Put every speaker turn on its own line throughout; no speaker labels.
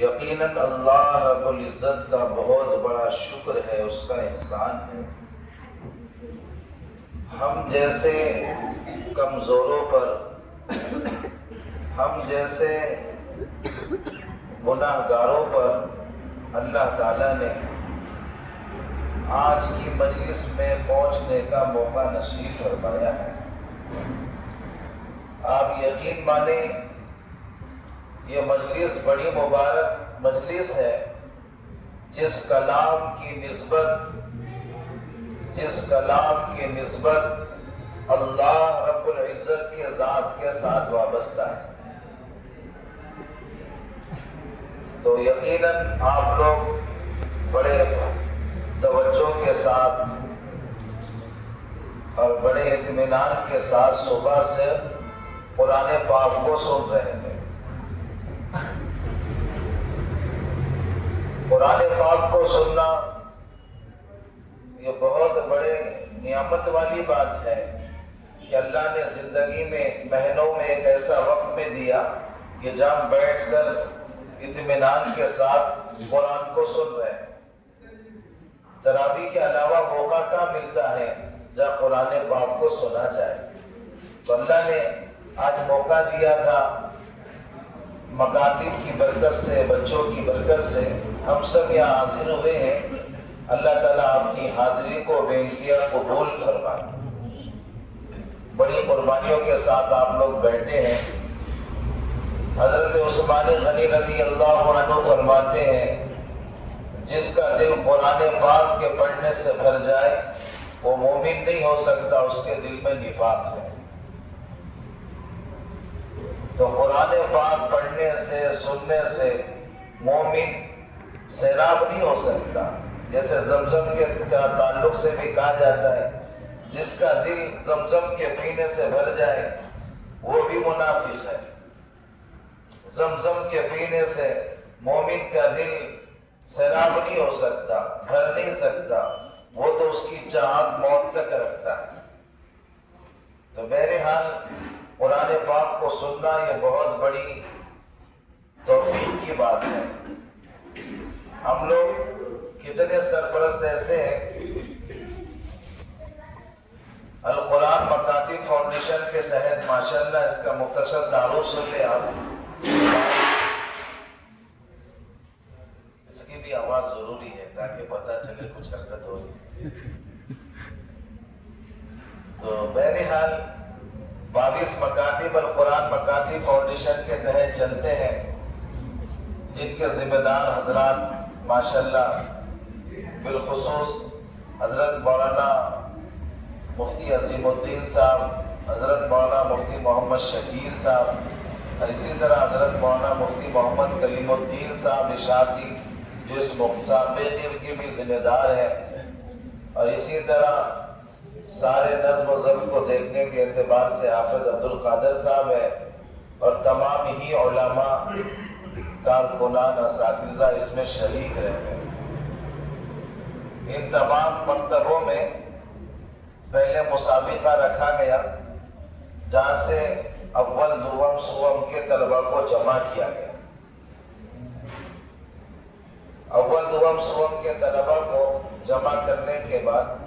یقیناً اللہ رب العزت کا بہت بڑا شکر ہے، اس کا احسان ہے۔ ہم جیسے کمزوروں پر، ہم جیسے گناہگاروں پر اللہ تعالیٰ نے آج کی مجلس میں پہنچنے کا موقع نصیب فرمایا ہے۔ آپ یقین مانیں یہ مجلس بڑی مبارک مجلس ہے، جس کلام کی نسبت اللہ رب العزت کے ذات کے ساتھ وابستہ ہے۔ تو یقیناً آپ لوگ بڑے توجہ کے ساتھ اور بڑے اطمینان کے ساتھ صبح سے قرآن پاک کو سن رہے تھے۔ قرآن پاک کو سننا یہ بہت بڑے نعمت والی بات ہے کہ اللہ نے زندگی میں مہینوں میں ایک ایسا وقت میں دیا کہ جہاں بیٹھ کر اطمینان کے ساتھ قرآن کو سن رہے ہیں۔ تراویح کے علاوہ موقع کہاں ملتا ہے جہاں قرآن پاک کو سنا جائے؟ تو اللہ نے آج موقع دیا تھا، مکاتب کی برکت سے، بچوں کی برکت سے ہم سب یہاں حاضر ہوئے ہیں۔ اللہ تعالیٰ آپ کی حاضری کو بے انتہا قبول فرمائے۔ بڑی قربانیوں کے ساتھ آپ لوگ بیٹھے ہیں۔ حضرت عثمان غنی رضی اللہ عنہ فرماتے ہیں، جس کا دل قرآن پاک کے پڑھنے سے بھر جائے وہ مومن نہیں ہو سکتا، اس کے دل میں نفاق ہے۔ تو قرآن پاک پڑھنے سے، سننے سے مومن سیراب نہیں ہو سکتا۔ جیسے زمزم کے تعلق سے بھی کہا جاتا ہے، جس کا دل زمزم کے پینے سے بھر جائے وہ بھی منافق ہے۔ زمزم کے پینے سے مومن کا دل سیراب نہیں ہو سکتا، بھر نہیں سکتا، وہ تو اس کی چاہت موت تک رکھتا ہے۔ تو بہرحال قرآن پاک کو سننا یہ بہت بڑی توفیق کی بات ہے۔ ہم لوگ کتنے سرپرست ایسے ہیں، القرآن مکاتب فاؤنڈیشن کے تحت ماشاءاللہ اس کا مختصر تعارف سن لے آپ۔ اس کی بھی آواز ضروری ہے تاکہ پتہ چلے کچھ حرکت ہوگی۔ تو بہرحال 22 مکاتب القرآن مکاتب فاؤنڈیشن کے تحت چلتے ہیں، جن کے ذمہ دار حضرات ماشاءاللہ بالخصوص حضرت مولانا مفتی عظیم الدین صاحب، حضرت مولانا مفتی محمد شکیل صاحب، اور اسی طرح حضرت مولانا مفتی محمد کلیم الدین صاحب اشاعتی جو اس مسابقے کے بھی ذمہ دار ہیں، اور اسی طرح سارے نظم و ضبط کو دیکھنے کے اعتبار سے حافظ عبد القادر صاحب ہے، اور تمام ہی علماء کارکنان اساتذہ اس میں شریک رہے ہیں۔ ان تمام مکتبوں میں پہلے مسابقہ رکھا گیا، جہاں سے اول دوم سوم کے طلبہ کو جمع کیا گیا۔ اول دوم سوم کے طلبہ کو جمع کرنے کے بعد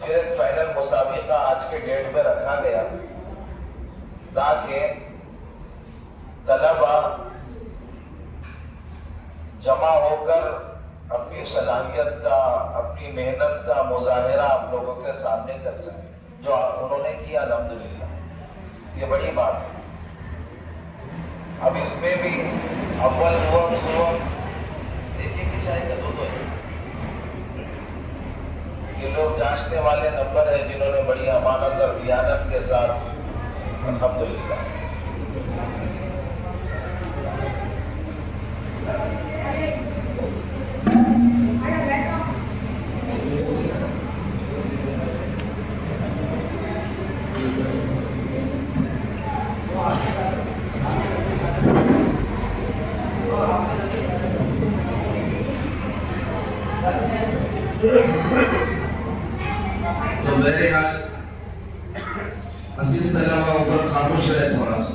پھر ایک فائنل مسابقہ آج کے ڈیٹ میں رکھا گیا، تاکہ طلبہ جمع ہو کر اپنی صلاحیت کا، اپنی محنت کا مظاہرہ آپ لوگوں کے سامنے کر سکیں، جو انہوں نے کیا الحمدللہ، یہ بڑی بات ہے۔ اب اس میں بھی اول دوم سوم ایک ہی چاہے گا، دو ہے، یہ لوگ جانچنے والے نمبر ہیں جنہوں نے بڑی امانت اور دیانت کے ساتھ الحمدللہ تو بہرحال عزیز طلبہ اوپر خاموش رہے تھوڑا سا۔